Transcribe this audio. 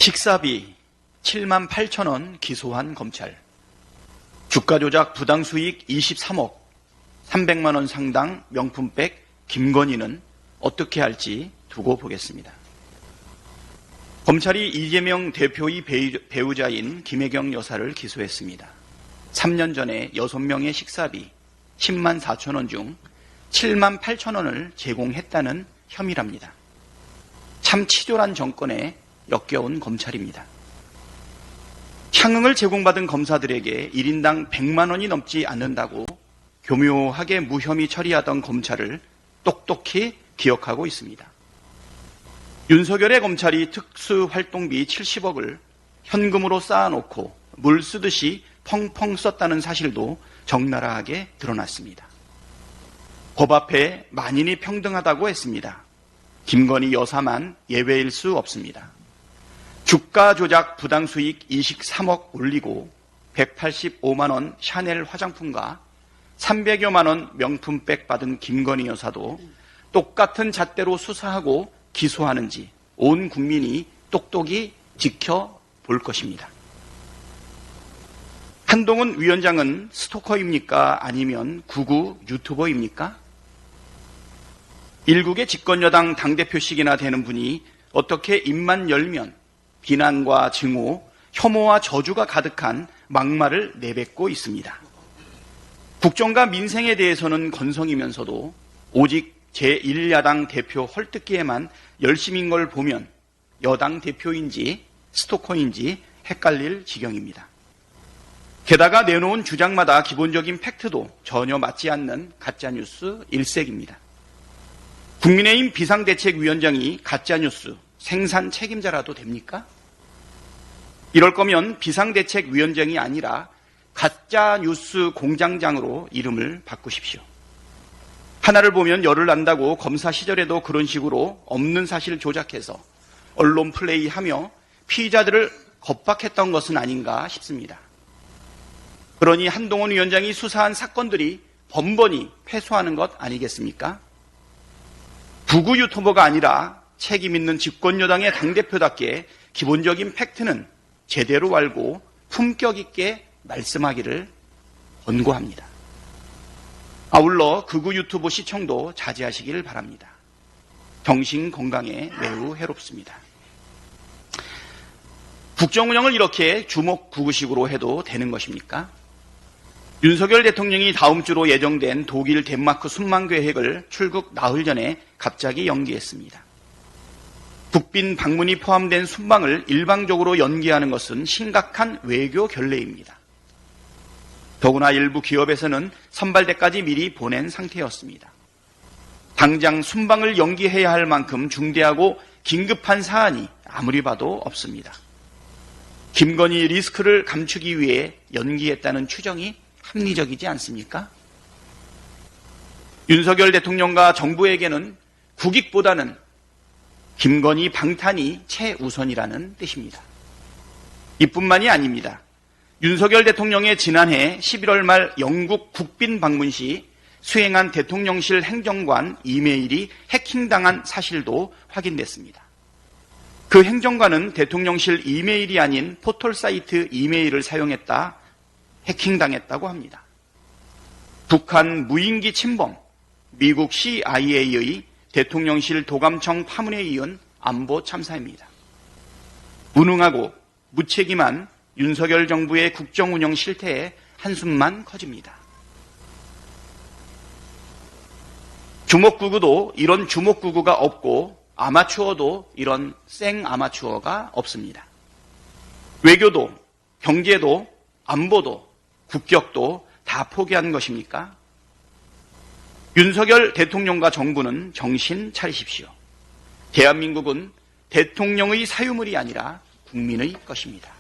식사비 7만 8천 원 기소한 검찰. 주가 조작 부당수익 23억, 300만 원 상당 명품백 김건희는 어떻게 할지 두고 보겠습니다. 검찰이 이재명 대표의 배우자인 김혜경 여사를 기소했습니다. 3년 전에 6명의 식사비 10만 4천 원 중 7만 8천 원을 제공했다는 혐의랍니다. 참 치졸한 정권에 역겨운 검찰입니다. 향응을 제공받은 검사들에게 1인당 100만 원이 넘지 않는다고 교묘하게 무혐의 처리하던 검찰을 똑똑히 기억하고 있습니다. 윤석열의 검찰이 특수활동비 70억을 현금으로 쌓아놓고 물 쓰듯이 펑펑 썼다는 사실도 적나라하게 드러났습니다. 법 앞에 만인이 평등하다고 했습니다. 김건희 여사만 예외일 수 없습니다. 주가 조작 부당수익 23억 올리고 185만 원 샤넬 화장품과 300여만 원 명품백 받은 김건희 여사도 똑같은 잣대로 수사하고 기소하는지 온 국민이 똑똑히 지켜볼 것입니다. 한동훈 위원장은 스토커입니까? 아니면 구구 유튜버입니까? 일국의 집권여당 당대표씩이나 되는 분이 어떻게 입만 열면 비난과 증오, 혐오와 저주가 가득한 막말을 내뱉고 있습니다. 국정과 민생에 대해서는 건성이면서도 오직 제1야당 대표 헐뜯기에만 열심인 걸 보면 여당 대표인지 스토커인지 헷갈릴 지경입니다. 게다가 내놓은 주장마다 기본적인 팩트도 전혀 맞지 않는 가짜뉴스 일색입니다. 국민의힘 비상대책위원장이 가짜뉴스 생산 책임자라도 됩니까? 이럴 거면 비상대책위원장이 아니라 가짜뉴스 공장장으로 이름을 바꾸십시오. 하나를 보면 열을 난다고 검사 시절에도 그런 식으로 없는 사실 조작해서 언론 플레이하며 피의자들을 겁박했던 것은 아닌가 싶습니다. 그러니 한동훈 위원장이 수사한 사건들이 번번이 패소하는 것 아니겠습니까? 부구 유튜버가 아니라 책임 있는 집권여당의 당대표답게 기본적인 팩트는 제대로 알고 품격 있게 말씀하기를 권고합니다. 아울러 극우 유튜버 시청도 자제하시기를 바랍니다. 정신 건강에 매우 해롭습니다. 국정 운영을 이렇게 주먹구구식으로 해도 되는 것입니까? 윤석열 대통령이 다음 주로 예정된 독일, 덴마크 순방 계획을 출국 나흘 전에 갑자기 연기했습니다. 국빈 방문이 포함된 순방을 일방적으로 연기하는 것은 심각한 외교 결례입니다. 더구나 일부 기업에서는 선발대까지 미리 보낸 상태였습니다. 당장 순방을 연기해야 할 만큼 중대하고 긴급한 사안이 아무리 봐도 없습니다. 김건희 리스크를 감추기 위해 연기했다는 추정이 합리적이지 않습니까? 윤석열 대통령과 정부에게는 국익보다는 김건희 방탄이 최우선이라는 뜻입니다. 이뿐만이 아닙니다. 윤석열 대통령의 지난해 11월 말 영국 국빈 방문 시 수행한 대통령실 행정관 이메일이 해킹당한 사실도 확인됐습니다. 그 행정관은 대통령실 이메일이 아닌 포털사이트 이메일을 사용했다, 해킹당했다고 합니다. 북한 무인기 침범, 미국 CIA의 대통령실 도감청 파문에 이은 안보 참사입니다. 무능하고 무책임한 윤석열 정부의 국정운영 실태에 한숨만 커집니다. 주먹구구도 이런 주먹구구가 없고 아마추어도 이런 생 아마추어가 없습니다. 외교도, 경제도, 안보도, 국격도 다 포기한 것입니까? 윤석열 대통령과 정부는 정신 차리십시오. 대한민국은 대통령의 사유물이 아니라 국민의 것입니다.